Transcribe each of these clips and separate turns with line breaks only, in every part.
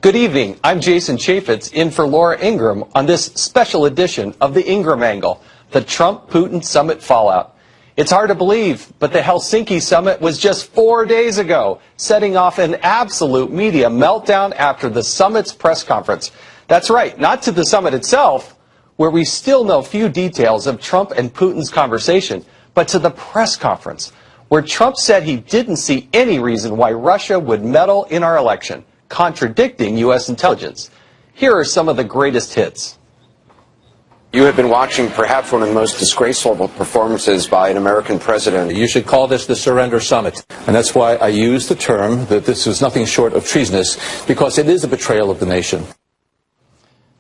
Good evening. I'm Jason Chaffetz in for Laura Ingraham on this special edition of the Ingraham Angle, the Trump-Putin summit fallout. It's hard to believe, but the Helsinki summit was just 4 days ago, setting off an absolute media meltdown after the summit's press conference. That's right, not to the summit itself, where we still know few details of Trump and Putin's conversation, but to the press conference, where Trump said he didn't see any reason why Russia would meddle in our election, contradicting U.S. intelligence. Here are some of the greatest hits.
You have been watching perhaps one of the most disgraceful performances by an American president.
You should call this the surrender summit. And that's why I use the term that this was nothing short of treasonous, because it is a betrayal of the nation.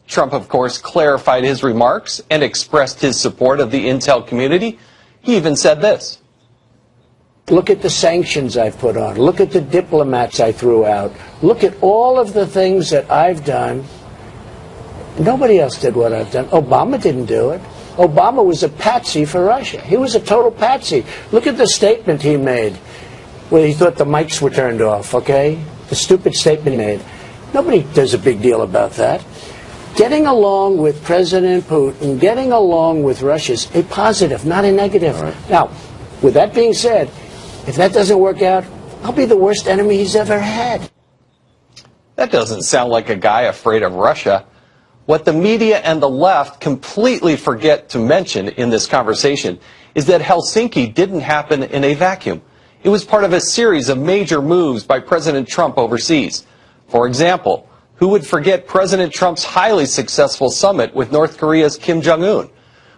Trump, of course, clarified his remarks and expressed his support of the intel community. He even said this.
Look at the sanctions I've put on. Look at the diplomats I threw out. Look at all of the things that I've done. Nobody else did what I've done. Obama didn't do it. Obama was a patsy for Russia. He was a total patsy. Look at the statement he made where he thought the mics were turned off, okay? The stupid statement he made. Nobody does a big deal about that. Getting along with President Putin, getting along with Russia is a positive, not a negative. Right. Now, with that being said, if that doesn't work out, I'll be the worst enemy he's ever had.
That doesn't sound like a guy afraid of Russia. What the media and the left completely forget to mention in this conversation is that Helsinki didn't happen in a vacuum. It was part of a series of major moves by President Trump overseas. For example, who would forget President Trump's highly successful summit with North Korea's Kim Jong-un,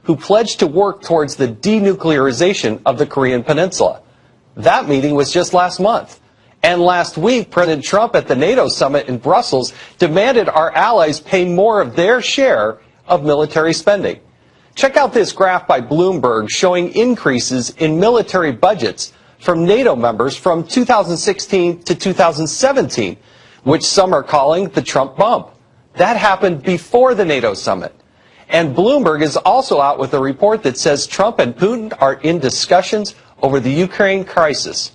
who pledged to work towards the denuclearization of the Korean Peninsula? That meeting was just last month. And last week, President Trump at the NATO summit in Brussels demanded our allies pay more of their share of military spending. Check out this graph by Bloomberg showing increases in military budgets from NATO members from 2016 to 2017, which some are calling the Trump bump. That happened before the NATO summit. And Bloomberg is also out with a report that says Trump and Putin are in discussions over the Ukraine crisis.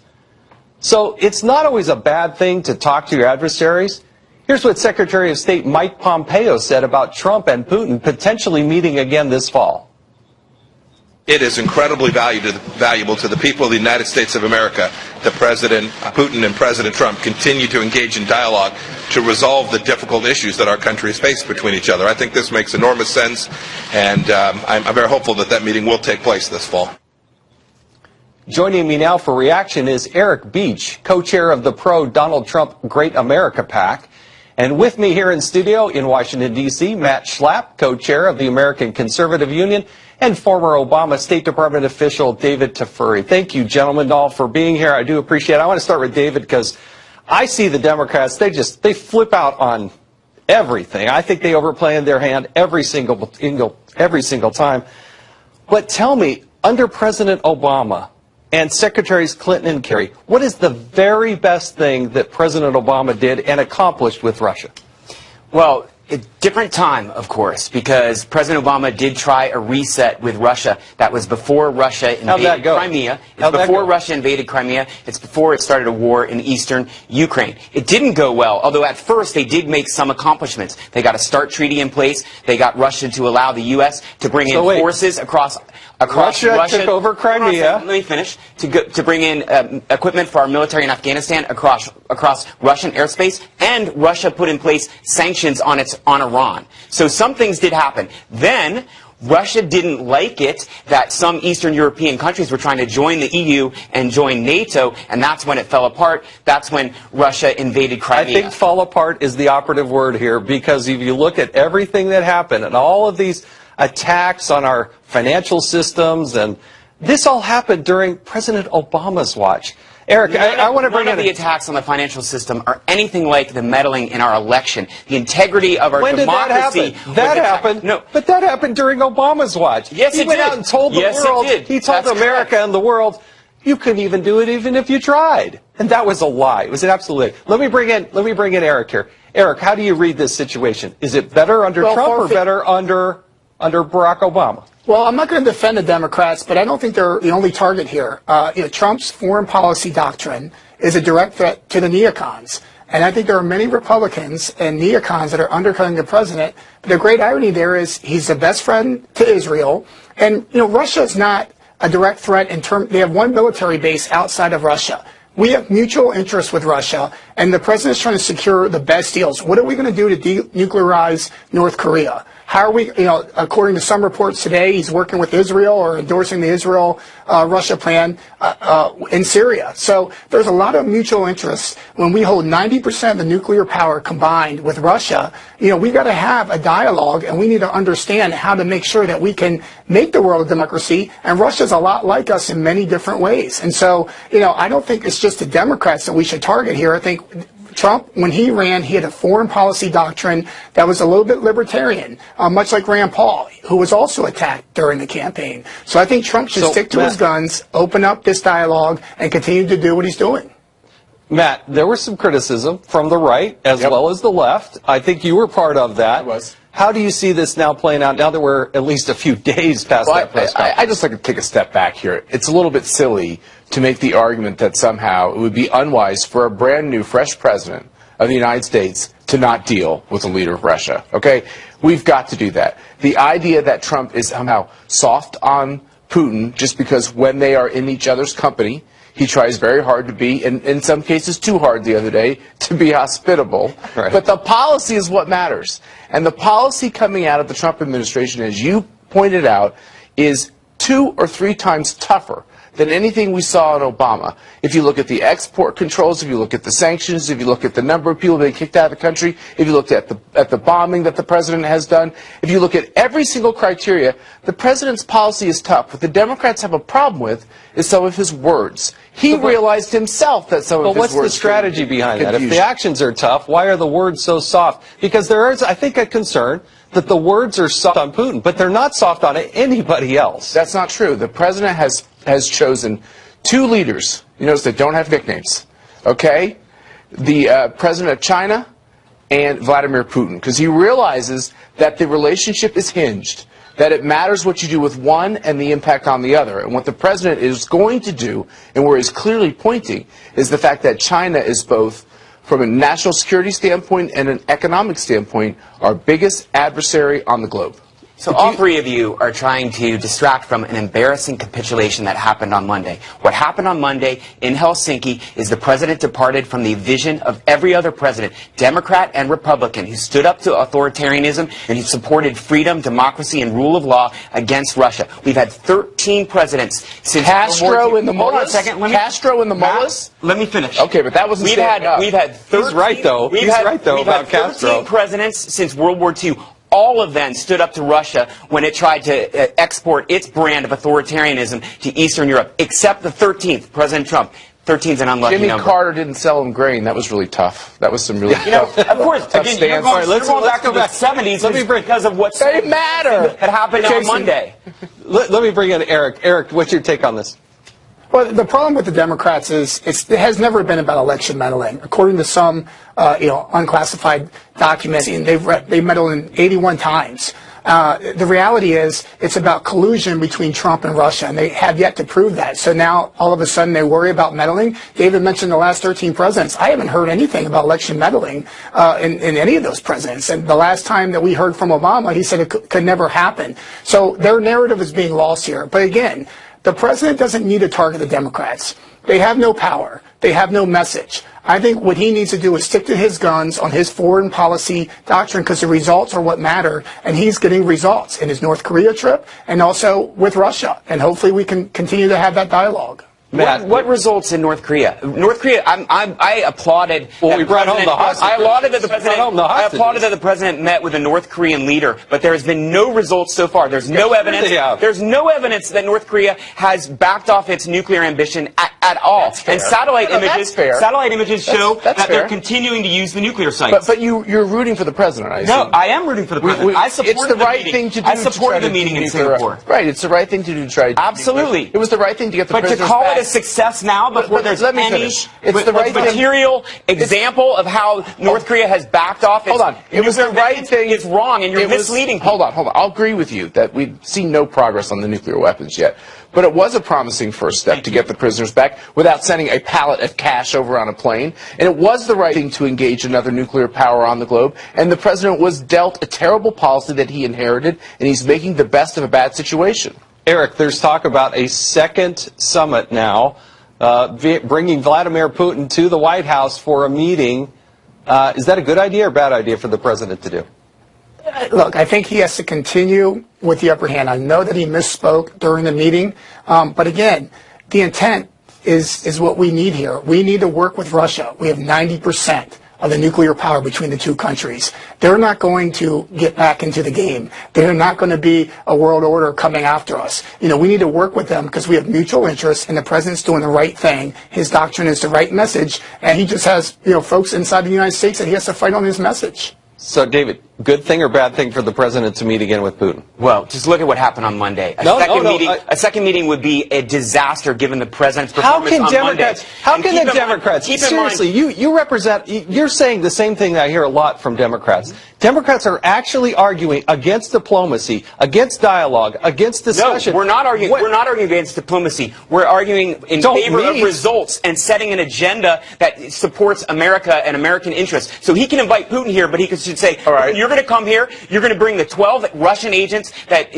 So it's not always a bad thing to talk to your adversaries. Here's what Secretary of State Mike Pompeo said about Trump and Putin potentially meeting again this fall.
It is incredibly valuable to the people of the United States of America that President Putin and President Trump continue to engage in dialogue to resolve the difficult issues that our countries face between each other. I think this makes enormous sense, and I'm very hopeful that that meeting will take place this fall.
Joining me now for reaction is Eric Beach, co-chair of the pro-Donald Trump Great America PAC. And with me here in studio in Washington, D.C., Matt Schlapp, co-chair of the American Conservative Union, and former Obama State Department official David Tafuri. Thank you, gentlemen, all for being here. I do appreciate it. I want to start with David because I see the Democrats, they flip out on everything. I think they overplay in their hand every single time. But tell me, under President Obama and Secretaries Clinton and Kerry, what is the very best thing that President Obama did and accomplished with Russia?
Well, a different time, of course, because President Obama did try a reset with Russia. That was before Russia invaded Crimea. It's before Russia invaded Crimea. It's before it started a war in eastern Ukraine. It didn't go well, although at first they did make some accomplishments. They got a START treaty in place. They got Russia to allow the U.S. to bring in forces across Russia
took over Crimea.
Let me finish. To bring in equipment for our military in Afghanistan across Russian airspace, and Russia put in place sanctions on Iran. So some things did happen. Then Russia didn't like it that some Eastern European countries were trying to join the EU and join NATO, and that's when it fell apart. That's when Russia invaded Crimea.
I think fall apart is the operative word here, because if you look at everything that happened and all of these attacks on our financial systems, and this all happened during President Obama's watch. Eric, I want to bring in
the attacks on the financial system are anything like the meddling in our election. The integrity of our democracy.
When did that happen? That happened. No, but that happened during Obama's watch.
Yes,
he went out and told the world. He told America and the world, you couldn't even do it even if you tried. And that was a lie. It was an absolute lie. Let me bring in Eric here. Eric, how do you read this situation? Is it better under Trump or better under Barack Obama?
Well, I'm not going to defend the Democrats, but I don't think they're the only target here. Trump's foreign policy doctrine is a direct threat to the neocons. And I think there are many Republicans and neocons that are undercutting the president. But the great irony there is he's the best friend to Israel. And, Russia is not a direct threat in terms, they have one military base outside of Russia. We have mutual interest with Russia, and the president is trying to secure the best deals. What are we going to do to denuclearize North Korea? How are we, according to some reports today, he's working with Israel or endorsing the Israel-Russia plan in Syria. So there's a lot of mutual interest. When we hold 90% of the nuclear power combined with Russia, we've got to have a dialogue, and we need to understand how to make sure that we can make the world a democracy. And Russia's a lot like us in many different ways. And so, I don't think it's just the Democrats that we should target here. I think Trump, when he ran, he had a foreign policy doctrine that was a little bit libertarian, much like Rand Paul, who was also attacked during the campaign. So I think Trump should stick to his guns, open up this dialogue, and continue to do what he's doing.
Matt, there was some criticism from the right as well as the left. I think you were part of that. I was. How do you see this now playing out, now that we're at least a few days past that press conference?
I just like to take a step back here. It's a little bit silly to make the argument that somehow it would be unwise for a brand new, fresh president of the United States to not deal with the leader of Russia. Okay? We've got to do that. The idea that Trump is somehow soft on Putin just because when they are in each other's company, he tries very hard to be, and in some cases too hard the other day, to be hospitable. Right. But the policy is what matters. And the policy coming out of the Trump administration, as you pointed out, is 2 or 3 times tougher than anything we saw in Obama. If you look at the export controls, if you look at the sanctions, if you look at the number of people being kicked out of the country, if you look at the bombing that the president has done, if you look at every single criteria, the president's policy is tough. What the Democrats have a problem with is some of his words. He realized himself that some of his words.
But what's the strategy behind that? If the actions are tough, why are the words so soft? Because there is, I think, a concern that the words are soft on Putin, but they're not soft on anybody else.
That's not true. The president has chosen 2 leaders, you notice, that don't have nicknames, okay? The president of China and Vladimir Putin, because he realizes that the relationship is hinged, that it matters what you do with one and the impact on the other. And what the president is going to do, and where he's clearly pointing, is the fact that China is both, from a national security standpoint and an economic standpoint, our biggest adversary on the globe.
So all 3 of you are trying to distract from an embarrassing capitulation that happened on Monday. What happened on Monday in Helsinki is the president departed from the vision of every other president, Democrat and Republican, who stood up to authoritarianism and who supported freedom, democracy, and rule of law against Russia. We've had 13 presidents since
Castro in the mullahs.
Hold on a second.
Castro in the mullahs.
Let me finish.
Okay, but that wasn't.
We've had 13,
He's right though. He's right though about Castro.
13 presidents since World War II. All of them stood up to Russia when it tried to export its brand of authoritarianism to Eastern Europe, except the 13th, President Trump. 13's an unlucky number.
Jimmy Carter didn't sell him grain. That was really tough. That was some really tough.
Of course,
tough
again,
stance.
let's go back to the 70s because of what
had
happened on Monday.
Let me bring in Eric. Eric, what's your take on this?
Well, the problem with the Democrats is it has never been about election meddling. According to some, unclassified documents, they meddled in 81 times. The reality is it's about collusion between Trump and Russia, and they have yet to prove that. So now, all of a sudden, they worry about meddling. David mentioned the last 13 presidents. I haven't heard anything about election meddling in any of those presidents. And the last time that we heard from Obama, he said it could never happen. So their narrative is being lost here. But again, the president doesn't need to target the Democrats. They have no power. They have no message. I think what he needs to do is stick to his guns on his foreign policy doctrine, because the results are what matter, and he's getting results in his North Korea trip and also with Russia. And hopefully we can continue to have that dialogue.
What results in North Korea? North Korea, I applauded.
Well, we brought home the hostages.
I applauded that the president met with a North Korean leader, but there has been no results so far. There's no evidence. There's no evidence that North Korea has backed off its nuclear ambition at all. And satellite images show that they're continuing to use the nuclear sites.
But you're rooting for the president, I assume.
No, I am rooting for the president. I support
the right thing to do.
I supported the meeting in Singapore.
Right, it's the right thing to do to try to.
Absolutely.
It was the right thing to get the
But
prisoners
to call
back.
it a success now before there's any material example of how North Korea has backed off?
Hold on. It was the right thing.
It's wrong, and you're misleading people.
Hold on. I'll agree with you that we've seen no progress on the nuclear weapons yet. But it was a promising first step to get the prisoners back without sending a pallet of cash over on a plane. And it was the right thing to engage another nuclear power on the globe. And the president was dealt a terrible policy that he inherited, and he's making the best of a bad situation.
Eric, there's talk about a second summit now, bringing Vladimir Putin to the White House for a meeting. Is that a good idea or bad idea for the president to do?
Look, I think he has to continue with the upper hand. I know that he misspoke during the meeting, but again, the intent is what we need here. We need to work with Russia. We have 90% of the nuclear power between the two countries. They're not going to get back into the game. They're not going to be a world order coming after us. You know, we need to work with them because we have mutual interests, and the president's doing the right thing. His doctrine is the right message, and he just has, folks inside the United States that he has to fight on his message.
So, David, good thing or bad thing for the president to meet again with Putin?
Well, just look at what happened on Monday. A second meeting would be a disaster given the president's performance on Monday.
How can the Democrats, seriously, you represent, you're saying the same thing that I hear a lot from Democrats. Democrats are actually arguing against diplomacy, against dialogue, against discussion.
No, we're not arguing. We're not arguing against diplomacy. We're arguing in favor of results and setting an agenda that supports America and American interests. So he can invite Putin here, but he should say, all right, you're going to come here, you're going to bring the 12 Russian agents that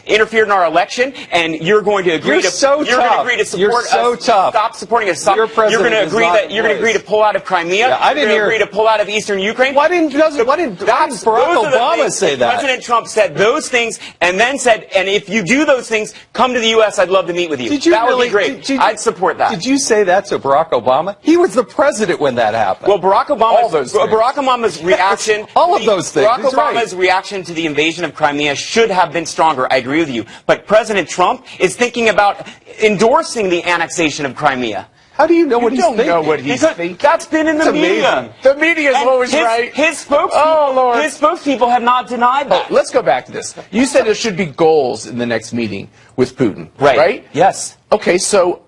interfered in our election, and you're going to agree to support us. Stop supporting us. You're going to agree to pull out of Crimea.
Yeah, I didn't hear.
Agree to pull out of eastern Ukraine.
Why didn't Barack Obama say that?
President Trump said those things, and then said, and if you do those things, come to the U.S. I'd love to meet with you. That would be great. I'd support that.
Did you say that to Barack Obama? He was the president when that happened.
Well, Barack Obama's reaction.
All of those things.
Barack Obama's reaction to the invasion of Crimea should have been stronger. I agree with you. But President Trump is thinking about endorsing the annexation of Crimea.
How do you know what he's thinking?
You don't know what he's thinking.
That's been in the media.
The media is always right.
His spokespeople have not denied that.
Let's go back to this. You said there should be goals in the next meeting with Putin,
right? Yes.
Okay, so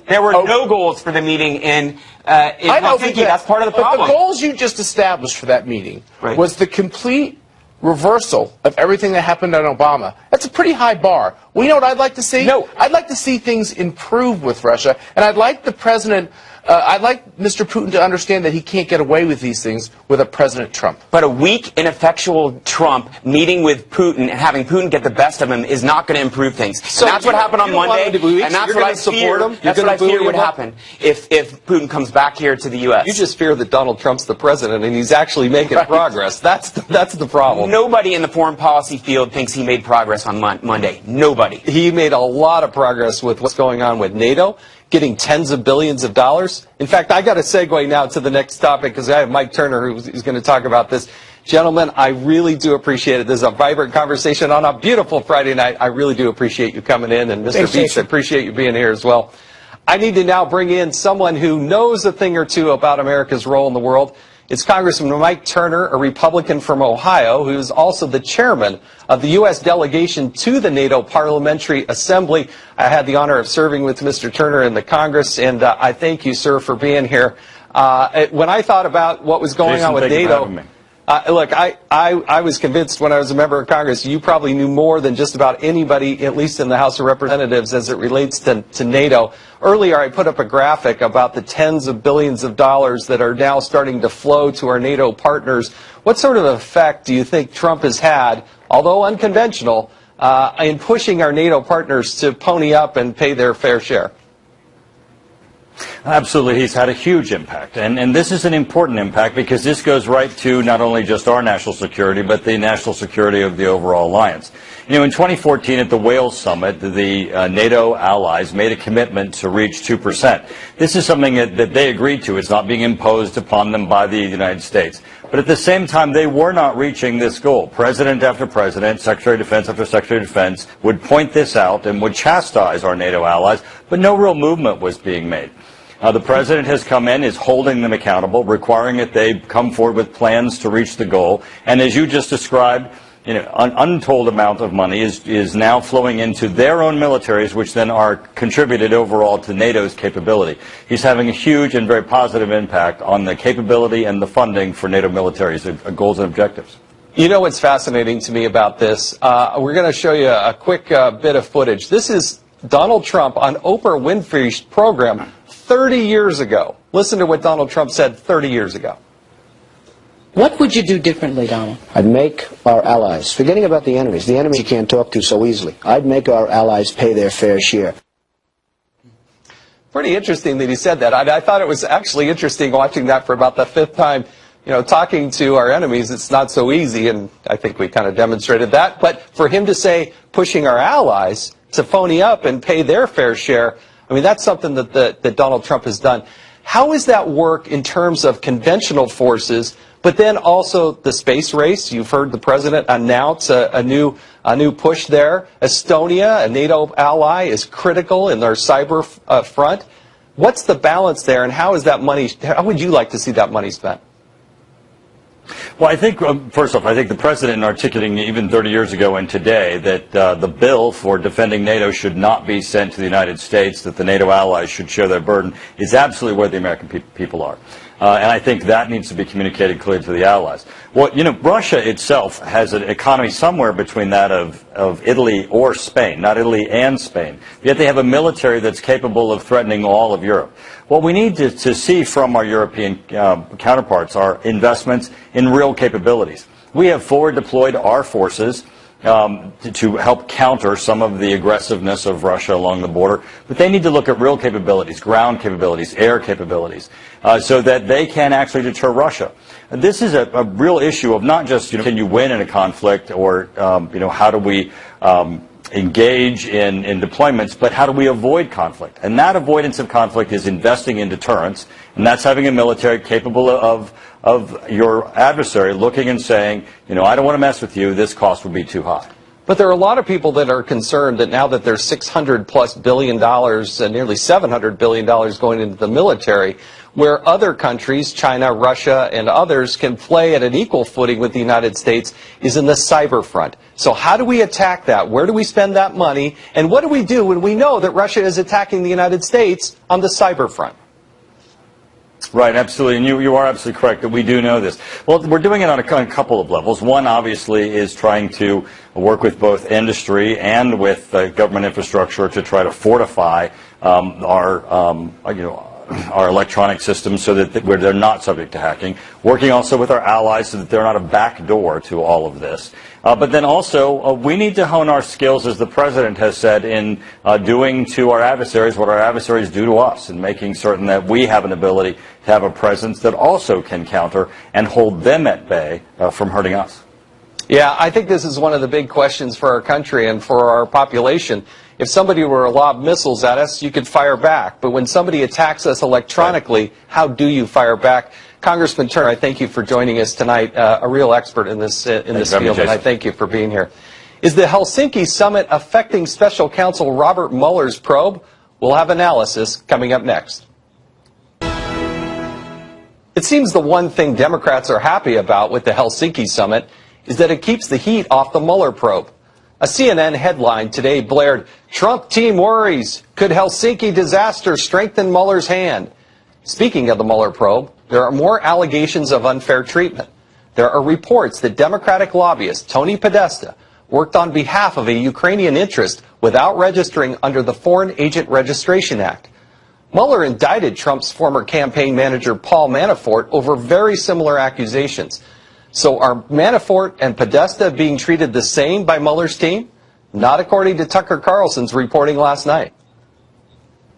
there were no goals for the meeting in Helsinki. That's part of the problem.
But the goals you just established for that meeting was the complete reversal of everything that happened on Obama. That's a pretty high bar. Well, you know what I'd like to see?
No.
I'd like to see things improve with Russia, and I'd like the president, I'd like Mr. Putin to understand that he can't get away with these things with a President Trump.
But a weak, ineffectual Trump meeting with Putin and having Putin get the best of him is not going to improve things. So and that's what happened on Monday, and that's what I fear would happen if Putin comes back here to the U.S.
You just fear that Donald Trump's the president and he's actually making progress. That's the problem.
Nobody in the foreign policy field thinks he made progress on Monday. Nobody.
He made a lot of progress with what's going on with NATO, getting tens of billions of dollars. In fact, I got to segue now to the next topic because I have Mike Turner who's going to talk about this. Gentlemen, I really do appreciate it. This is a vibrant conversation on a beautiful Friday night. I really do appreciate you coming in. And Mr. Beach, I appreciate you being here as well. I need to now bring in someone who knows a thing or two about America's role in the world. It's Congressman Mike Turner, a Republican from Ohio, who is also the chairman of the U.S. delegation to the NATO Parliamentary Assembly. I had the honor of serving with Mr. Turner in the Congress, and I thank you, sir, for being here. When I thought about what was going on with NATO, look, I was convinced when I was a member of Congress, you probably knew more than just about anybody, at least in the House of Representatives, as it relates to NATO. Earlier, I put up a graphic about the tens of billions of dollars that are now starting to flow to our NATO partners. What sort of effect do you think Trump has had, although unconventional, in pushing our NATO partners to pony up and pay their fair share?
Absolutely. He's had a huge impact. And this is an important impact because this goes right to not only just our national security, but the national security of the overall alliance. You know, in 2014 at the Wales summit, the NATO allies made a commitment to reach 2%. This is something that they agreed to. It's not being imposed upon them by the United States. But at the same time, they were not reaching this goal. President after president, Secretary of Defense after Secretary of Defense would point this out and would chastise our NATO allies, but no real movement was being made. The president has come in, is holding them accountable, requiring that they come forward with plans to reach the goal. And as you just described, untold amount of money is now flowing into their own militaries, which then are contributed overall to NATO's capability. He's having a huge and very positive impact on the capability and the funding for NATO militaries' goals and objectives.
You know what's fascinating to me about this? We're going to show you a quick bit of footage. This is Donald Trump on Oprah Winfrey's program 30 years ago. Listen to what Donald Trump said 30 years ago.
What would you do differently, Donald?
I'd make our allies, forgetting about the enemies you can't talk to so easily, I'd make our allies pay their fair share.
Pretty interesting that he said that. I thought it was actually interesting watching that for about the fifth time. Talking to our enemies, it's not so easy, and I think we kind of demonstrated that. But for him to say pushing our allies to phony up and pay their fair share, I mean, that's something that Donald Trump has done. How does that work in terms of conventional forces, but then also the space race? You've heard the president announce a new push there. Estonia, a NATO ally, is critical in their cyber front. What's the balance there, and how would you like to see that money spent?
Well, I think, first off, I think the president articulating even 30 years ago and today that the bill for defending NATO should not be sent to the United States, that the NATO allies should share their burden, is absolutely where the American people are. And I think that needs to be communicated clearly to the allies. Well, Russia itself has an economy somewhere between that of Italy or Spain, not Italy and Spain. Yet they have a military that's capable of threatening all of Europe. What we need to see from our European counterparts are investments in real capabilities. We have forward deployed our forces to help counter some of the aggressiveness of Russia along the border. But they need to look at real capabilities, ground capabilities, air capabilities, so that they can actually deter Russia. And this is a real issue of not just, can you win in a conflict, or, how do we engage in deployments, but how do we avoid conflict? And that avoidance of conflict is investing in deterrence, and that's having a military capable of your adversary looking and saying, I don't want to mess with you, this cost would be too high.
But there are a lot of people that are concerned that now that there's $600+ billion and nearly $700 billion going into the military, where other countries, China, Russia, and others, can play at an equal footing with the United States, is in the cyber front. So how do we attack that? Where do we spend that money? And what do we do when we know that Russia is attacking the United States on the cyber front?
Right, absolutely. And you are absolutely correct that we do know this. Well, we're doing it on a couple of levels. One, obviously, is trying to work with both industry and with government infrastructure to try to fortify our electronic systems so that where they're not subject to hacking. Working also with our allies so that they're not a backdoor to all of this. But then also, we need to hone our skills, as the president has said, in doing to our adversaries what our adversaries do to us, and making certain that we have an ability to have a presence that also can counter and hold them at bay from hurting us.
Yeah, I think this is one of the big questions for our country and for our population. If somebody were to lob missiles at us, you could fire back. But when somebody attacks us electronically, how do you fire back? Congressman Turner, I thank you for joining us tonight, a real expert in this field, and I thank you for being here. Is the Helsinki summit affecting Special Counsel Robert Mueller's probe? We'll have analysis coming up next. It seems the one thing Democrats are happy about with the Helsinki summit is that it keeps the heat off the Mueller probe. A CNN headline today blared, "Trump team worries. Could Helsinki disaster strengthen Mueller's hand?" Speaking of the Mueller probe, there are more allegations of unfair treatment. There are reports that Democratic lobbyist Tony Podesta worked on behalf of a Ukrainian interest without registering under the Foreign Agent Registration Act. Mueller indicted Trump's former campaign manager Paul Manafort over very similar accusations. So are Manafort and Podesta being treated the same by Mueller's team? Not according to Tucker Carlson's reporting last night.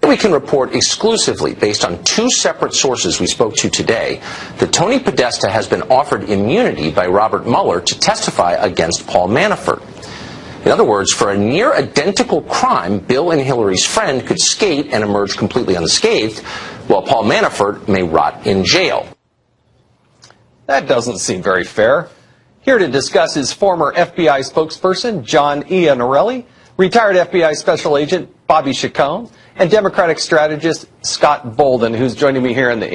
We can report exclusively, based on two separate sources we spoke to today, that Tony Podesta has been offered immunity by Robert Mueller to testify against Paul Manafort. In other words, for a near identical crime, Bill and Hillary's friend could skate and emerge completely unscathed, while Paul Manafort may rot in jail.
That doesn't seem very fair. Here to discuss is former FBI spokesperson John Iannarelli, retired FBI Special Agent Bobby Chacon, and Democratic strategist Scott Bolden, who's joining me here in the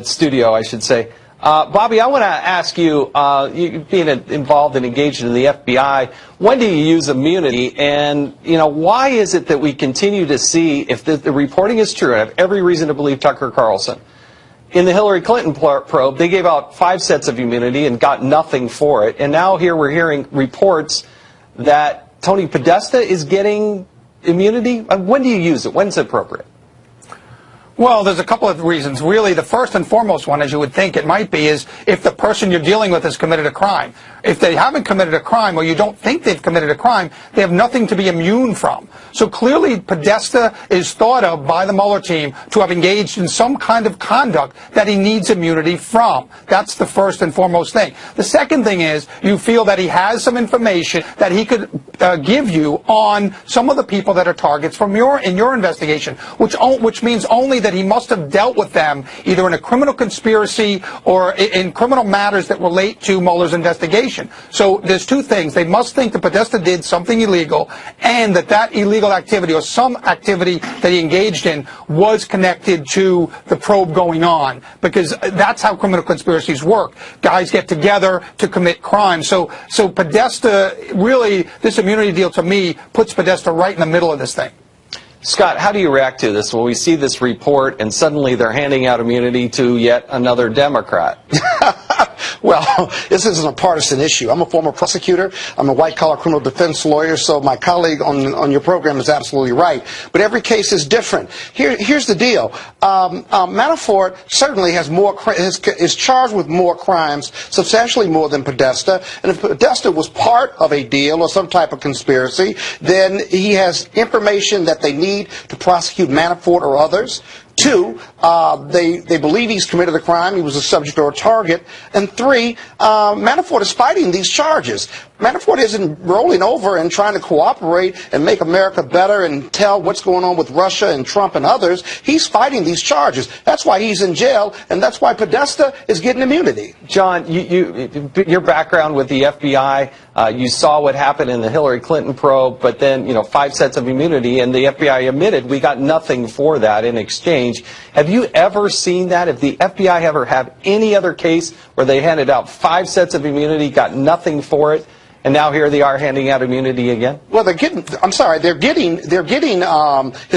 studio, I should say. Bobby, I want to ask you, you being involved and engaged in the FBI, when do you use immunity? And, why is it that we continue to see, if the reporting is true, and I have every reason to believe Tucker Carlson, in the Hillary Clinton probe, they gave out 5 sets of immunity and got nothing for it. And now here we're hearing reports that Tony Podesta is getting immunity. When do you use it? When's it appropriate?
Well, there's a couple of reasons. Really, the first and foremost one, as you would think it might be, is if the person you're dealing with has committed a crime. If they haven't committed a crime, or you don't think they've committed a crime, they have nothing to be immune from. So clearly, Podesta is thought of by the Mueller team to have engaged in some kind of conduct that he needs immunity from. That's the first and foremost thing. The second thing is, you feel that he has some information that he could give you on some of the people that are targets in your investigation, which means only that he must have dealt with them either in a criminal conspiracy or in criminal matters that relate to Mueller's investigation. So there's two things. They must think that Podesta did something illegal, and that illegal activity or some activity that he engaged in was connected to the probe going on, because that's how criminal conspiracies work. Guys get together to commit crimes. So Podesta, really, this immunity deal to me puts Podesta right in the middle of this thing.
Scott, how do you react to this when we see this report and suddenly they're handing out immunity to yet another Democrat?
Well, this isn't a partisan issue. I'm a former prosecutor. I'm a white-collar criminal defense lawyer, so my colleague on your program is absolutely right. But every case is different. Here's the deal. Manafort certainly is charged with more crimes, substantially more than Podesta. And if Podesta was part of a deal or some type of conspiracy, then he has information that they need to prosecute Manafort or others. 2, they believe he's committed a crime. He was a subject or a target. And 3, Manafort is fighting these charges. Manafort isn't rolling over and trying to cooperate and make America better and tell what's going on with Russia and Trump and others. He's fighting these charges. That's why he's in jail, and that's why Podesta is getting immunity.
John, your background with the FBI, you saw what happened in the Hillary Clinton probe, but then, 5 sets of immunity, and the FBI admitted we got nothing for that in exchange. Have you ever seen that? If the FBI ever have any other case where they handed out 5 sets of immunity, got nothing for it, and now here they are handing out immunity again?
Well, they're getting his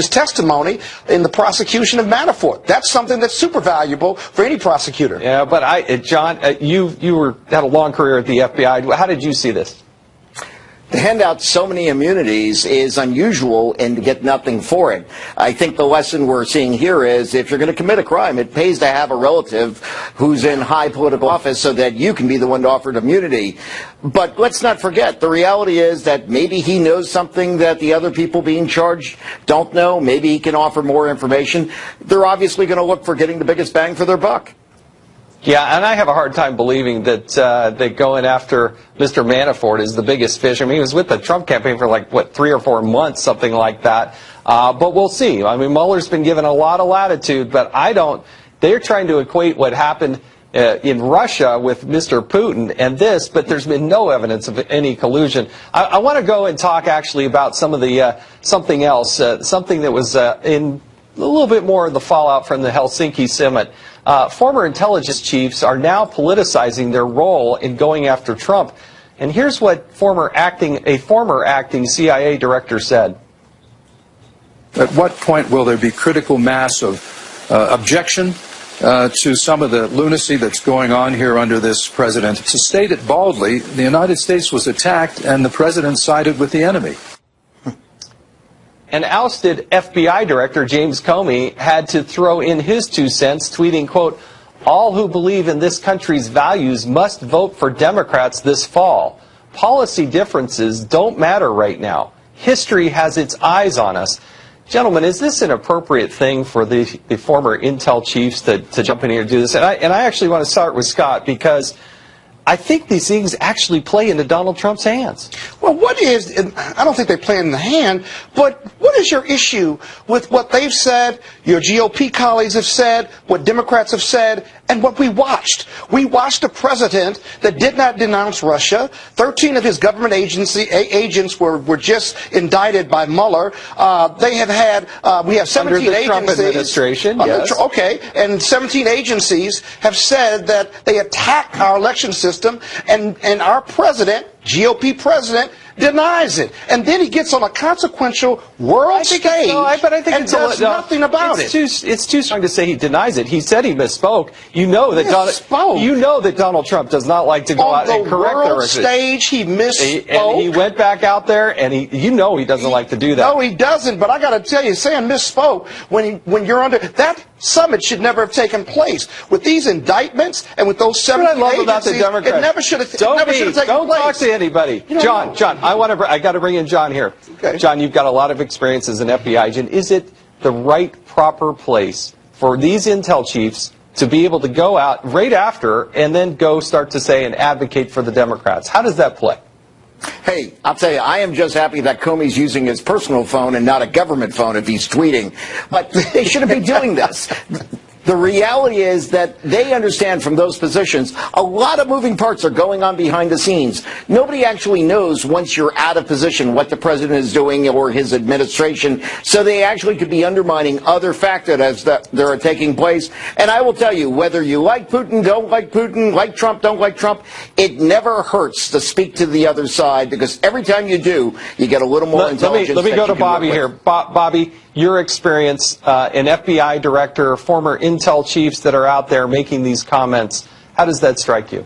testimony in the prosecution of Manafort. That's something that's super valuable for any prosecutor.
Yeah, but John, you had a long career at the FBI. How did you see this?
To hand out so many immunities is unusual and to get nothing for it. I think the lesson we're seeing here is if you're going to commit a crime, it pays to have a relative who's in high political office so that you can be the one to offer immunity. But let's not forget, the reality is that maybe he knows something that the other people being charged don't know. Maybe he can offer more information. They're obviously going to look for getting the biggest bang for their buck.
Yeah, and I have a hard time believing that going after Mr. Manafort is the biggest fish. I mean, he was with the Trump campaign for 3 or 4 months, something like that. But we'll see. I mean, Mueller's been given a lot of latitude, but they're trying to equate what happened in Russia with Mr. Putin and this, but there's been no evidence of any collusion. I want to go and talk actually about some of the something else, something that was in a little bit more of the fallout from the Helsinki summit. Former intelligence chiefs are now politicizing their role in going after Trump. And here's what a former acting CIA director said.
At what point will there be critical mass of objection to some of the lunacy that's going on here under this president? To state it baldly, the United States was attacked and the president sided with the enemy.
And ousted FBI Director James Comey had to throw in his 2 cents, tweeting, quote, "All who believe in this country's values must vote for Democrats this fall. Policy differences don't matter right now. History has its eyes on us." Gentlemen, is this an appropriate thing for the former intel chiefs to jump in here and do this? And I actually want to start with Scott, because I think these things actually play into Donald Trump's hands.
Well, what is, and I don't think they play in the hand, but what is your issue with what they've said, your GOP colleagues have said, what Democrats have said, and what we watched? We watched a president that did not denounce Russia. 13 of his government agents were just indicted by Mueller. They have had, we have 17
under the
agencies.
Trump administration, yes.
Okay, and 17 agencies have said that they attack our election system, and our president, GOP president, denies it. And then he gets on a consequential world stage and does nothing about it.
It's too strong to say he denies it. He said he misspoke. You know that Donald Trump does not like to go out and correct
the world stage. He misspoke.
And he went back out there, and he doesn't like to do that.
No, he doesn't. But I got to tell you, saying misspoke when you're under that summit should never have taken place. With these indictments and with those 17 agencies, it never should have taken place.
Don't talk to anybody. John, I got to bring in John here. Okay. John, you've got a lot of experience as an FBI agent. Is it the right, proper place for these intel chiefs to be able to go out right after and then go start to say and advocate for the Democrats? How does that play?
Hey, I'll tell you, I am just happy that Comey's using his personal phone and not a government phone if he's tweeting. But they shouldn't be doing this. The reality is that they understand from those positions a lot of moving parts are going on behind the scenes. Nobody actually knows once you're out of position what the president is doing or his administration, so they actually could be undermining other factors that are taking place. And I will tell you, whether you like Putin, don't like Putin, like Trump, don't like Trump, it never hurts to speak to the other side, because every time you do, you get a little more intelligence.
Let me go to Bobby here. Bobby, your experience, an FBI director, former intel chiefs that are out there making these comments, how does that strike you?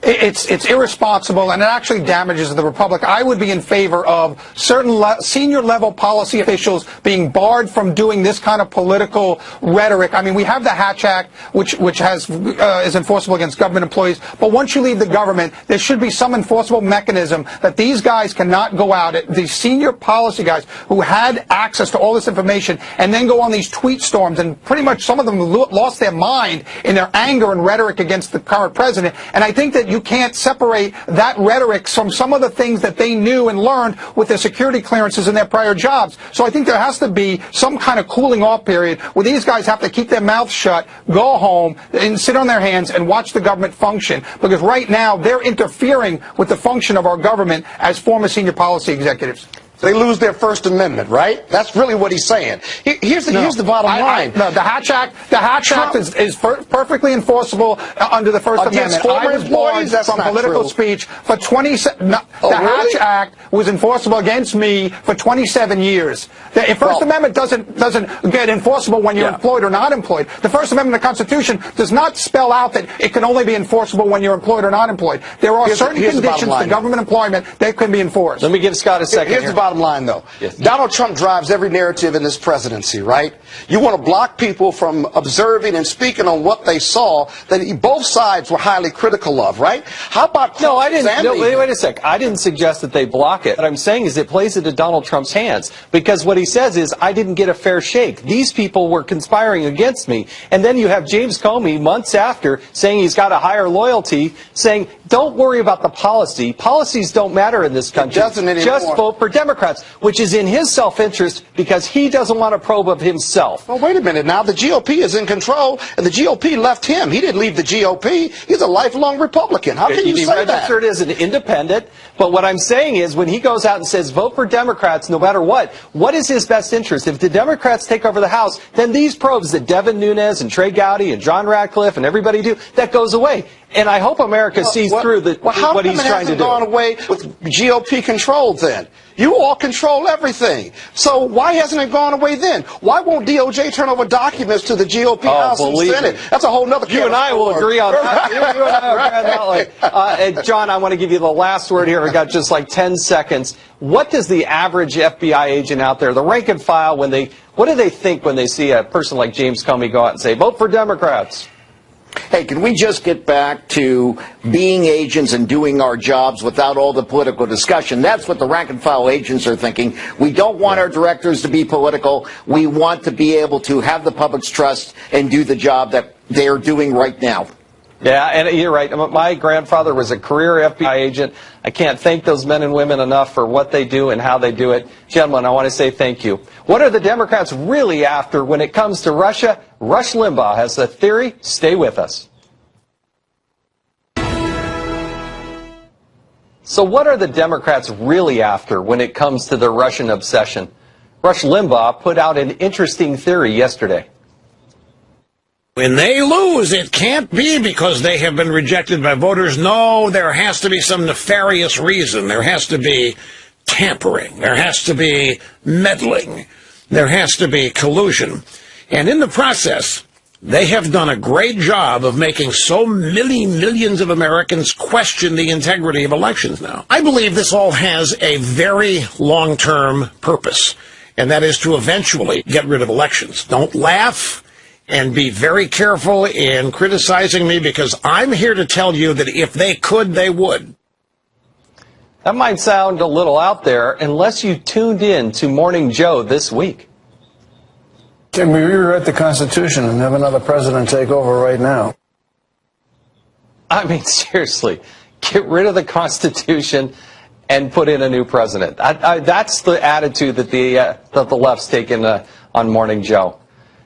It's irresponsible, and it actually damages the republic. I would be in favor of certain senior level policy officials being barred from doing this kind of political rhetoric. I mean, we have the Hatch Act, which is enforceable against government employees. But once you leave the government, there should be some enforceable mechanism that these guys cannot go out, these senior policy guys who had access to all this information, and then go on these tweet storms. And pretty much some of them lost their mind in their anger and rhetoric against the current president. And I think that you can't separate that rhetoric from some of the things that they knew and learned with their security clearances in their prior jobs. So I think there has to be some kind of cooling off period where these guys have to keep their mouths shut, go home, and sit on their hands and watch the government function. Because right now, they're interfering with the function of our government as former senior policy executives.
They lose their First Amendment, right? That's really what he's saying. Here's the bottom line.
No, the Hatch Act is perfectly enforceable under the First Amendment.
Former employees, that's
from
not
political
true.
speech for 27. The Hatch Act was enforceable against me for 27 years. The First Amendment doesn't get enforceable when you're employed or not employed. The First Amendment of the Constitution does not spell out that it can only be enforceable when you're employed or not employed. There are certain conditions to government employment that can be enforced.
Let me give Scott a second.
Here's the bottom line, though. Yes. Donald Trump drives every narrative in this presidency, right? You want to block people from observing and speaking on what they saw that both sides were highly critical of, right? How about
No, I didn't. No, wait a sec. I didn't suggest that they block it. What I'm saying is it plays into Donald Trump's hands, because what he says is, I didn't get a fair shake. These people were conspiring against me. And then you have James Comey months after saying he's got a higher loyalty, saying, don't worry about the policy. Policies don't matter in this country.
It doesn't anymore.
Just vote for Democrats, which is in his self-interest because he doesn't want a probe of himself.
Well, wait a minute now. The GOP is in control, and the GOP left him. He didn't leave the GOP. He's a lifelong Republican. How can you say that?
He registered as an independent, but what I'm saying is when he goes out and says vote for Democrats no matter what is his best interest? If the Democrats take over the House, then these probes that Devin Nunes and Trey Gowdy and John Ratcliffe and everybody do, that goes away. And I hope America sees through what he's trying to do.
How come it hasn't gone away with GOP control then? You all control everything. So why hasn't it gone away then? Why won't DOJ turn over documents to the GOP House and Senate? That's a whole other.
You and I will agree on that. You and I will agree on that. John, I want to give you the last word here. We've got just like 10 seconds. What does the average FBI agent out there, the rank and file, what do they think when they see a person like James Comey go out and say, vote for Democrats?
Hey, can we just get back to being agents and doing our jobs without all the political discussion? That's what the rank and file agents are thinking. We don't want our directors to be political. We want to be able to have the public's trust and do the job that they're doing right now.
Yeah, and you're right. My grandfather was a career FBI agent. I can't thank those men and women enough for what they do and how they do it. Gentlemen, I want to say thank you. What are the Democrats really after when it comes to Russia? Rush Limbaugh has a theory. Stay with us. So what are the Democrats really after when it comes to their Russian obsession? Rush Limbaugh put out an interesting theory yesterday.
When they lose, it can't be because they have been rejected by voters. No, there has to be some nefarious reason. There has to be tampering. There has to be meddling. There has to be collusion. And in the process, they have done a great job of making so many millions of Americans question the integrity of elections now. I believe this all has a very long-term purpose, and that is to eventually get rid of elections. Don't laugh and be very careful in criticizing me, because I'm here to tell you that if they could, they would.
That might sound a little out there unless you tuned in to Morning Joe this week.
Can we rewrite the Constitution and have another president take over right now?
I mean, seriously, get rid of the Constitution and put in a new president. That's the attitude that the left's taken on Morning Joe.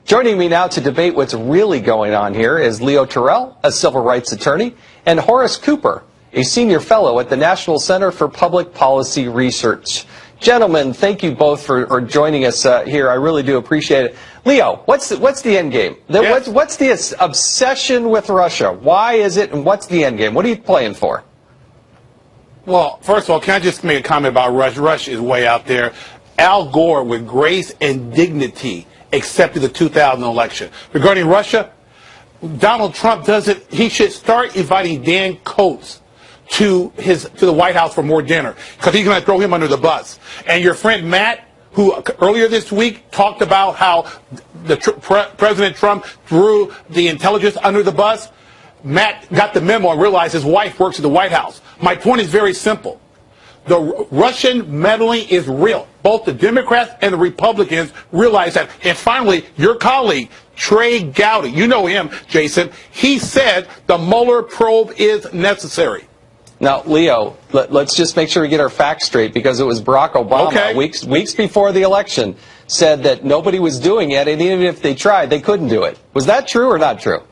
Joining me now to debate what's really going on here is Leo Terrell, a civil rights attorney, and Horace Cooper, a senior fellow at the National Center for Public Policy Research. Gentlemen, thank you both for joining us here. I really do appreciate it. Leo, what's the end game? What's the obsession with Russia? Why is it, and what's the end game? What are you playing for?
Well, first of all, can I just make a comment about Russia? Russia is way out there. Al Gore, with grace and dignity, accepted the 2000 election. Regarding Russia, Donald Trump he should start inviting Dan Coates to the White House for more dinner, because he's going to throw him under the bus. And your friend Matt, who earlier this week talked about how President Trump threw the intelligence under the bus, Matt got the memo and realized his wife works at the White House. My point is very simple. The Russian meddling is real. Both the Democrats and the Republicans realize that. And finally, your colleague, Trey Gowdy, you know him, Jason, he said the Mueller probe is necessary.
Now, Leo, let's just make sure we get our facts straight, because it was Barack Obama weeks before the election said that nobody was doing it, and even if they tried, they couldn't do it. Was that true or not true?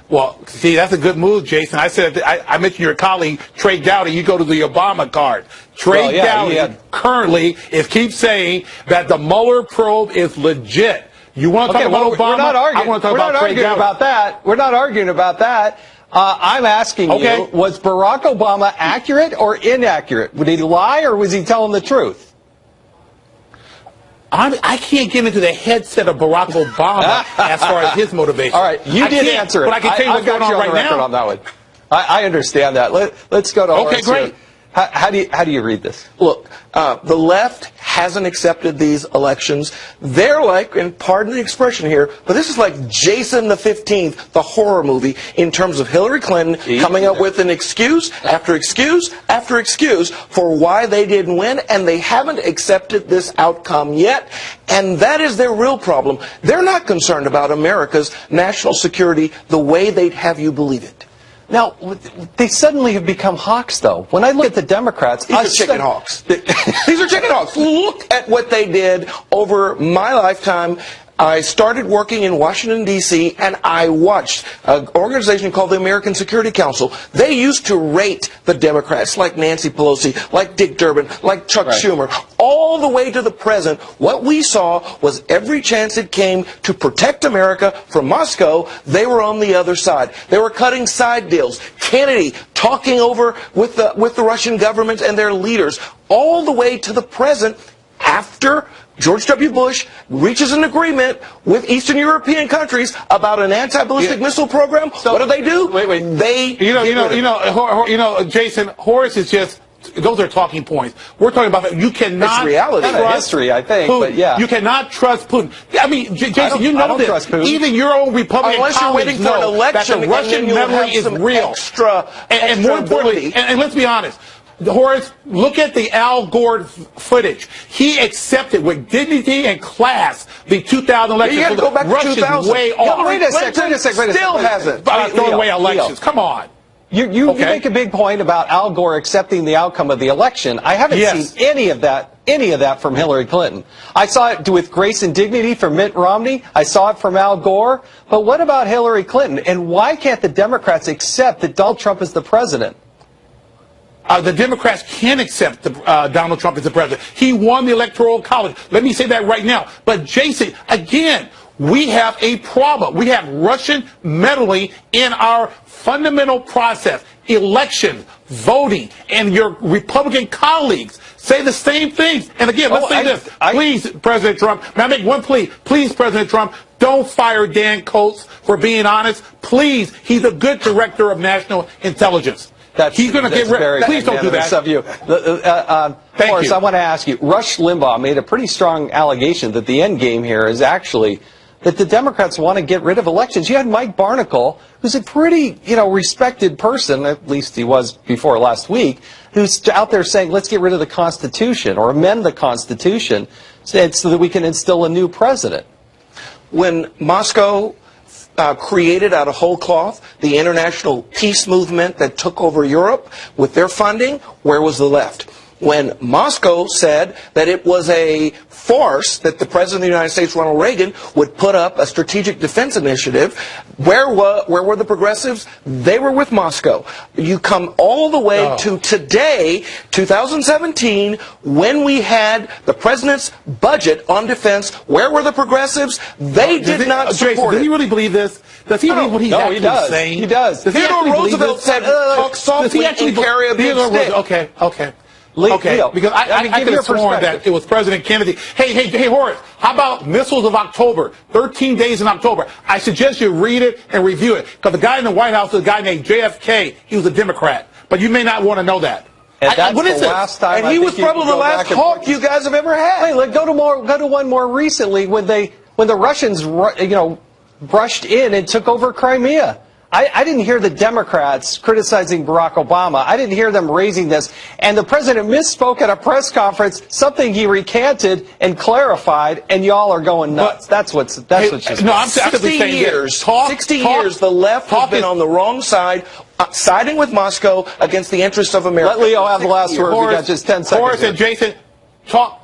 Well, see, that's a good move, Jason. I said I mentioned your colleague, Trey Gowdy. You go to the Obama card. Trey Gowdy currently keeps saying that the Mueller probe is legit. You want to talk about Obama?
We're not arguing.
I want to talk about Trey Gowdy.
About that. We're not arguing about that. I'm asking you, was Barack Obama accurate or inaccurate? Would he lie, or was he telling the truth?
I can't get into the headset of Barack Obama as far as his motivation.
All right, you did answer it.
But I can tell you what's going on right now.
On that one. I understand that. Let's go to Horace.
Okay, great.
How do you read this?
Look, the left hasn't accepted these elections. They're like, and pardon the expression here, but this is like Jason the 15th, the horror movie, in terms of Hillary Clinton coming up with an excuse after excuse after excuse for why they didn't win, and they haven't accepted this outcome yet. And that is their real problem. They're not concerned about America's national security the way they'd have you believe it.
Now, they suddenly have become hawks, though. When I look at the Democrats,
these are chicken hawks. These are chicken hawks. Look at what they did over my lifetime. I started working in Washington, D.C., and I watched an organization called the American Security Council. They used to rate the Democrats like Nancy Pelosi, like Dick Durbin, like Chuck Schumer, all the way to the present. What we saw was every chance it came to protect America from Moscow, they were on the other side. They were cutting side deals. Kennedy talking over with the Russian government and their leaders, all the way to the present, after George W. Bush reaches an agreement with Eastern European countries about an anti-ballistic missile program. So, what do they do?
Jason, Horace is just, those are talking points. We're talking about, you cannot
it's reality.
trust
history, I think,
Putin.
But yeah.
You cannot trust Putin. I mean, Jason, you know this. Even your own Republican
Unless you're waiting for an election,
that the Russian memory is real.
Extra
and more importantly, and let's be honest, Horace, look at the Al Gore footage. He accepted with dignity and class the 2000 election.
You got to go back to 2000.
Way off.
Wait a second. Still hasn't.
Throwing away elections. Come on.
You make a big point about Al Gore accepting the outcome of the election. I haven't seen any of that from Hillary Clinton. I saw it with grace and dignity from Mitt Romney. I saw it from Al Gore. But what about Hillary Clinton? And why can't the Democrats accept that Donald Trump is the president?
The Democrats can accept Donald Trump as the president. He won the Electoral College. Let me say that right now. But, Jason, again, we have a problem. We have Russian meddling in our fundamental process. Elections, voting, and your Republican colleagues say the same things. And again, let's say this. Please, President Trump, may I make one plea? Please, President Trump, don't fire Dan Coates for being honest. Please, he's a good director of national intelligence. He's going to get rid. Please don't do that.
Of you. Horace, I want to ask you. Rush Limbaugh made a pretty strong allegation that the end game here is actually that the Democrats want to get rid of elections. You had Mike Barnicle, who's a pretty, respected person, at least he was before last week, who's out there saying, let's get rid of the Constitution or amend the Constitution so that we can instill a new president.
When Moscow created out of whole cloth the international peace movement that took over Europe with their funding, where was the left? When Moscow said that it was a farce that the President of the United States, Ronald Reagan, would put up a strategic defense initiative, where were the progressives? They were with Moscow. You come all the way to today, 2017, when we had the President's budget on defense. Where were the progressives? They did not support it.
Does he really believe this? Does he believe what he's actually saying?
He does.
Theodore Roosevelt said, talk softly and carry a big stick.
Okay. Because I could have sworn that it was President Kennedy. Hey, Horace, how about Missiles of October? 13 days in October. I suggest you read it and review it. Because the guy in the White House is a guy named JFK. He was a Democrat. But you may not want to know that.
And that's what is the last time
and he was probably the last hawk you guys have ever had.
Wait, go to one more recently when the Russians brushed in and took over Crimea. I didn't hear the Democrats criticizing Barack Obama. I didn't hear them raising this. And the president misspoke at a press conference, something he recanted and clarified, and y'all are going nuts. That's what's just...
No, I'm 60 years. 60 years, the left has been on the wrong side, siding with Moscow against the interests of America.
Let Leo have the last word. We got just 10 seconds.
Horace and Jason, talk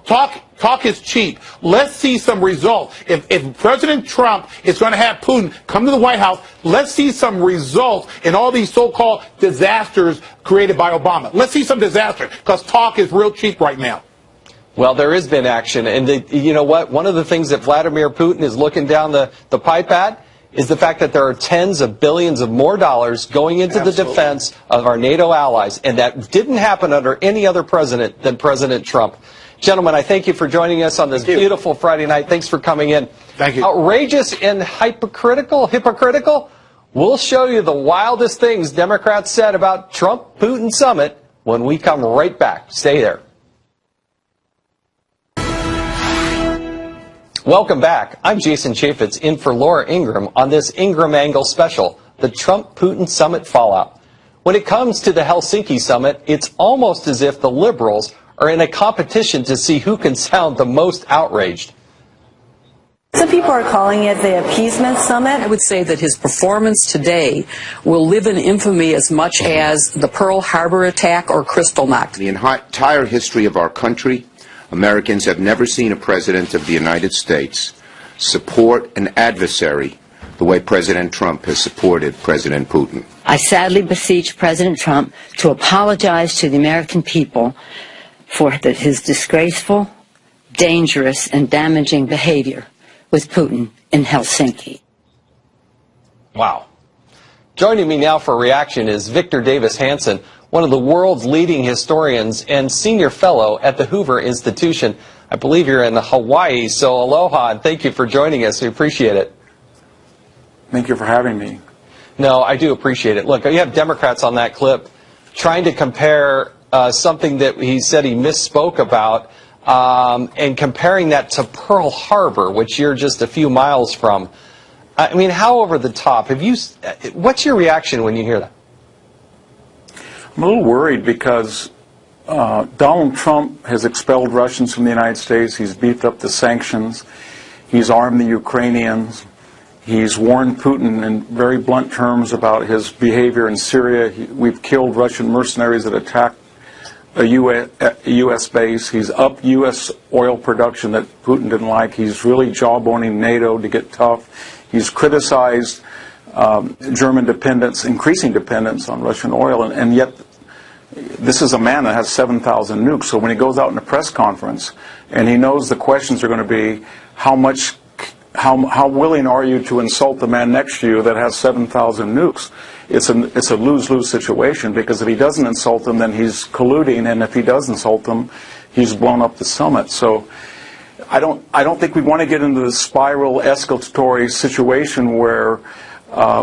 is cheap. Let's see some results. If President Trump is going to have Putin come to the White House, let's see some results in all these so-called disasters created by Obama. Let's see some disaster, because talk is real cheap right now.
Well, there has been action. And you know what? One of the things that Vladimir Putin is looking down the pipe at is the fact that there are tens of billions of more dollars going into the defense of our NATO allies. And that didn't happen under any other president than President Trump. Gentlemen, I thank you for joining us on this beautiful Friday night. Thanks for coming in.
Thank you.
Outrageous and hypocritical? We'll show you the wildest things Democrats said about Trump-Putin summit when we come right back. Stay there. Welcome back. I'm Jason Chaffetz in for Laura Ingraham on this Ingraham Angle special, the Trump-Putin summit fallout. When it comes to the Helsinki summit, it's almost as if the liberals are in a competition to see who can sound the most outraged.
Some people are calling it the appeasement summit.
I would say that his performance today will live in infamy as much as the Pearl Harbor attack or Kristallnacht.
The entire history of our country, Americans have never seen a president of the United States support an adversary the way President Trump has supported President Putin.
I sadly beseech President Trump to apologize to the American people for his disgraceful, dangerous, and damaging behavior with Putin in Helsinki.
Wow. Joining me now for a reaction is Victor Davis Hanson, one of the world's leading historians and senior fellow at the Hoover Institution. I believe you're in Hawaii, so aloha, and thank you for joining us. We appreciate it.
Thank you for having me.
No, I do appreciate it. Look, you have Democrats on that clip trying to compare something that he said he misspoke about and comparing that to Pearl Harbor, which you're just a few miles from. I mean, how over the top? What's your reaction when you hear that?
I'm a little worried because Donald Trump has expelled Russians from the United States. He's beefed up the sanctions. He's armed the Ukrainians. He's warned Putin in very blunt terms about his behavior in Syria. We've killed Russian mercenaries that attacked a U.S. base. He's upped U.S. oil production that Putin didn't like. He's really jawboning NATO to get tough. He's criticized German dependence, increasing dependence on Russian oil, and yet this is a man that has 7,000 nukes. So when he goes out in a press conference and he knows the questions are going to be how willing are you to insult the man next to you that has 7,000 nukes? It's a lose-lose situation, because if he doesn't insult them, then he's colluding, and if he does insult them, he's blown up the summit. So I don't think we want to get into the spiral escalatory situation where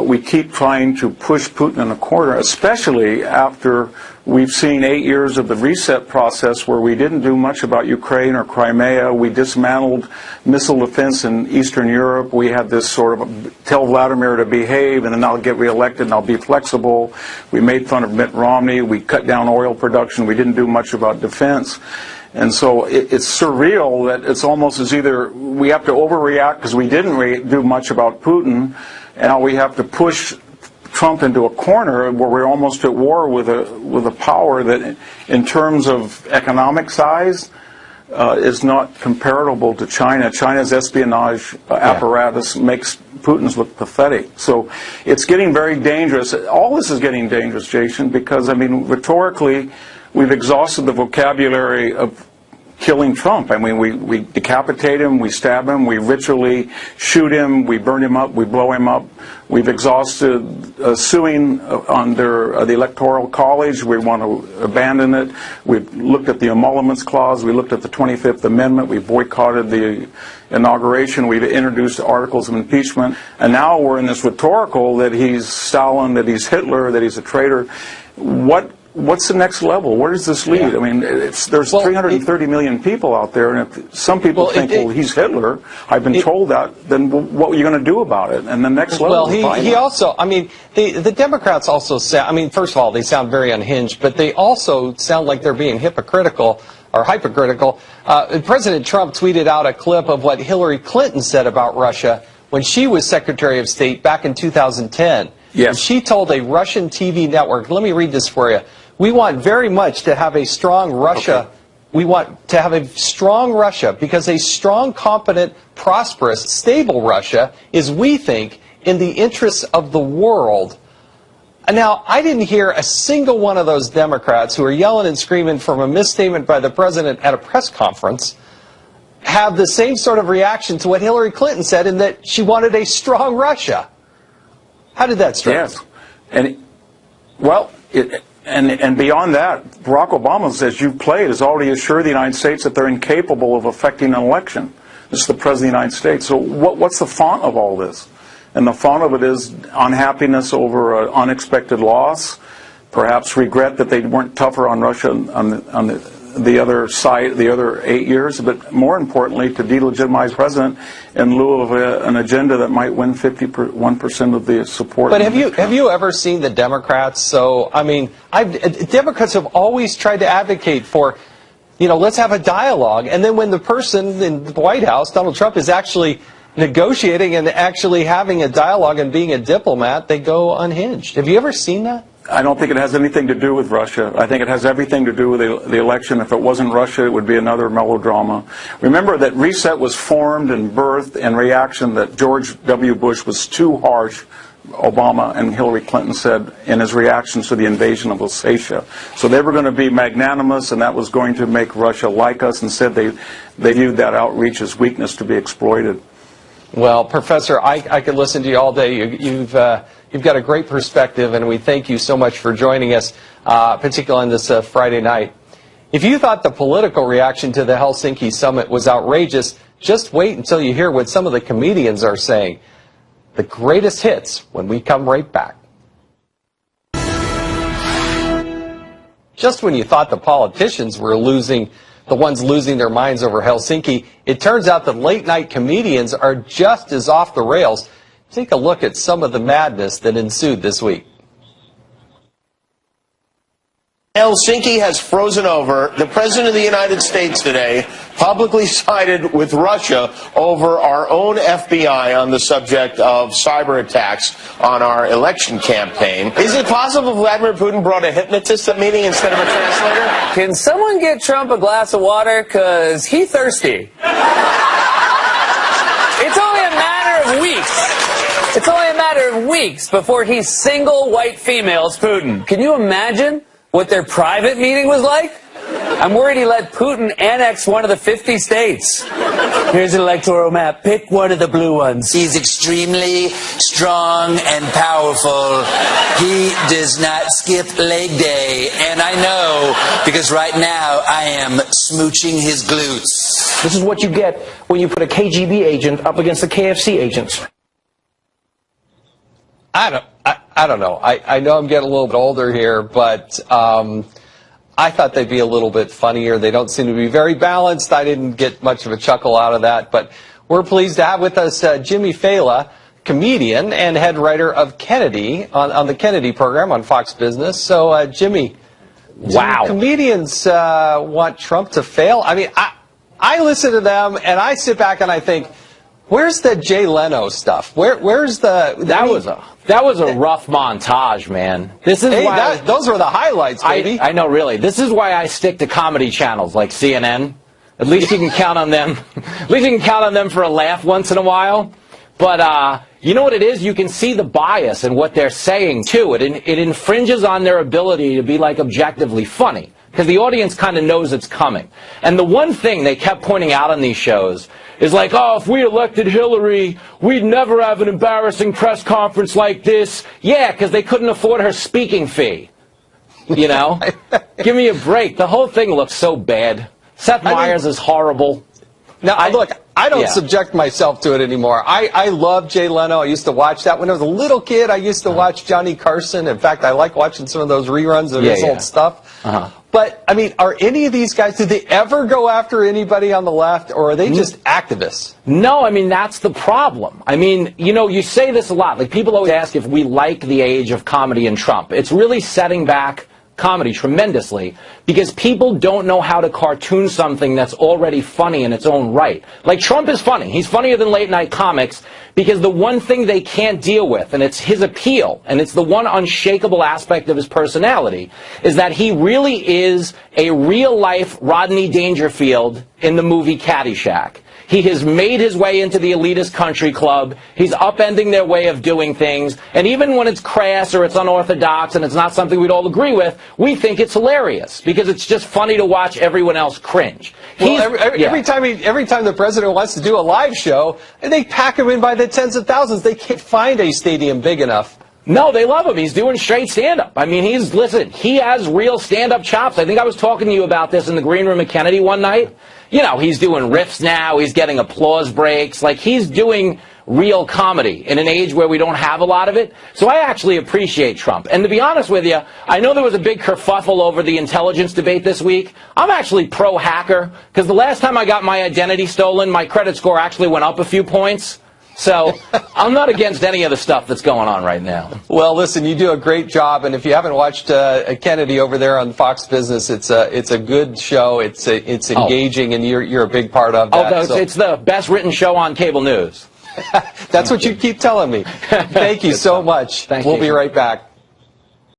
we keep trying to push Putin in a corner, especially after we've seen 8 years of the reset process where we didn't do much about Ukraine or Crimea. We dismantled missile defense in Eastern Europe. We had this sort of tell Vladimir to behave and then I'll get reelected and I'll be flexible. We made fun of Mitt Romney. We cut down oil production. We didn't do much about defense. And so it's surreal that it's almost as either we have to overreact because we didn't do much about Putin, and now we have to push Trump into a corner where we're almost at war with a power that, in terms of economic size, is not comparable to China. China's espionage apparatus makes Putin's look pathetic. So it's getting very dangerous. All this is getting dangerous, Jason, because, I mean, rhetorically, we've exhausted the vocabulary of killing Trump. I mean, we decapitate him, we stab him, we ritually shoot him, we burn him up, we blow him up. We've exhausted suing under the Electoral College. We want to abandon it. We've looked at the emoluments clause. We looked at the 25th Amendment. We boycotted the inauguration. We've introduced articles of impeachment. And now we're in this rhetorical that he's Stalin, that he's Hitler, that he's a traitor. What's the next level? Where does this lead? I mean, there's 330 million people out there, and if some people think, well, he's Hitler, I've been told that, then what are you going to do about it? And the next level.
Well, he also, I mean, the Democrats also sound, I mean, first of all, they sound very unhinged, but they also sound like they're being hypocritical. President Trump tweeted out a clip of what Hillary Clinton said about Russia when she was Secretary of State back in 2010. Yes. And she told a Russian TV network, let me read this for you. We want very much to have a strong Russia. Okay. We want to have a strong Russia because a strong, competent, prosperous, stable Russia is, we think, in the interests of the world. Now, I didn't hear a single one of those Democrats who are yelling and screaming from a misstatement by the president at a press conference have the same sort of reaction to what Hillary Clinton said, in that she wanted a strong Russia. How did that strike?
Yes. And beyond that, Barack Obama, as you've played, has already assured the United States that they're incapable of affecting an election. This is the President of the United States. So what's the font of all this? And the font of it is unhappiness over an unexpected loss, perhaps regret that they weren't tougher on Russia on the other side, the other 8 years, but more importantly, to delegitimize the president in lieu of an agenda that might win 51% of the support.
But have you ever seen the Democrats? So, I mean, Democrats have always tried to advocate for, let's have a dialogue. And then when the person in the White House, Donald Trump, is actually negotiating and actually having a dialogue and being a diplomat, they go unhinged. Have you ever seen that?
I don't think it has anything to do with Russia. I think it has everything to do with the election. If it wasn't Russia, it would be another melodrama. Remember that Reset was formed and birthed in reaction that George W. Bush was too harsh, Obama and Hillary Clinton said, in his reactions to the invasion of Alsatia. So they were going to be magnanimous, and that was going to make Russia like us. Instead, they viewed that outreach as weakness to be exploited.
Well, Professor, I could listen to you all day. You've got a great perspective, and we thank you so much for joining us, particularly on this Friday night. If you thought the political reaction to the Helsinki summit was outrageous, just wait until you hear what some of the comedians are saying. The greatest hits when we come right back. Just when you thought the politicians were the ones losing their minds over Helsinki, it turns out that late-night comedians are just as off the rails. Take a look at some of the madness that ensued this week.
Helsinki has frozen over. The President of the United States today publicly sided with Russia over our own FBI on the subject of cyber attacks on our election campaign. Is it possible Vladimir Putin brought a hypnotist at meeting instead of a translator?
Can someone get Trump a glass of water? Because he's thirsty. It's only a matter of weeks. It's only a matter of weeks before he single white females Putin. Can you imagine what their private meeting was like? I'm worried he let Putin annex one of the 50 states. Here's an electoral map. Pick one of the blue ones.
He's extremely strong and powerful. He does not skip leg day. And I know because right now I am smooching his glutes.
This is what you get when you put a KGB agent up against the KFC agents.
I don't know. I know I'm getting a little bit older here, but I thought they'd be a little bit funnier. They don't seem to be very balanced. I didn't get much of a chuckle out of that. But we're pleased to have with us Jimmy Fallon, comedian and head writer of Kennedy on the Kennedy program on Fox Business. So, Jimmy, wow. Comedians want Trump to fail? I mean, I listen to them and I sit back and I think, where's the Jay Leno stuff? Where's the...
That was a rough montage, man. This is why
those were the highlights, baby.
I know, really. This is why I stick to comedy channels like CNN. At least you can count on them. At least you can count on them for a laugh once in a while. But you know what it is? You can see the bias in what they're saying too. It infringes on their ability to be like objectively funny because the audience kind of knows it's coming. And the one thing they kept pointing out on these shows is like, oh, if we elected Hillary, we'd never have an embarrassing press conference like this. Yeah, because they couldn't afford her speaking fee. You know? Give me a break. The whole thing looks so bad. Seth Meyers is horrible.
Now, look, I don't subject myself to it anymore. I love Jay Leno. I used to watch that when I was a little kid. I used to watch Johnny Carson. In fact, I like watching some of those reruns of his old stuff. But, I mean, are any of these guys, do they ever go after anybody on the left, or are they just activists?
No, I mean, that's the problem. I mean, you know, you say this a lot. Like, people always ask if we like the age of comedy and Trump. It's really setting back comedy tremendously because people don't know how to cartoon something that's already funny in its own right. Like, Trump is funny. He's funnier than late night comics because the one thing they can't deal with, and it's his appeal, and it's the one unshakable aspect of his personality, is that he really is a real-life Rodney Dangerfield in the movie Caddyshack. He has made his way into the elitist country club. He's upending their way of doing things. And even when it's crass or it's unorthodox and it's not something we'd all agree with, we think it's hilarious because it's just funny to watch everyone else cringe.
Well, every time the president wants to do a live show, they pack him in by the tens of thousands. They can't find a stadium big enough.
No, they love him. He's doing straight stand-up. I mean, listen, he has real stand-up chops. I think I was talking to you about this in the green room at Kennedy one night. You know, he's doing riffs now. He's getting applause breaks. Like, he's doing real comedy in an age where we don't have a lot of it. So I actually appreciate Trump. And to be honest with you, I know there was a big kerfuffle over the intelligence debate this week. I'm actually pro-hacker because the last time I got my identity stolen, my credit score actually went up a few points. So I'm not against any of the stuff that's going on right now.
Well, listen, you do a great job, and if you haven't watched Kennedy over there on Fox Business, it's a good show. It's engaging, and you're a big part of that.
It's the best written show on cable news.
That's what you keep telling me. Thank you so much.
We'll
be right back.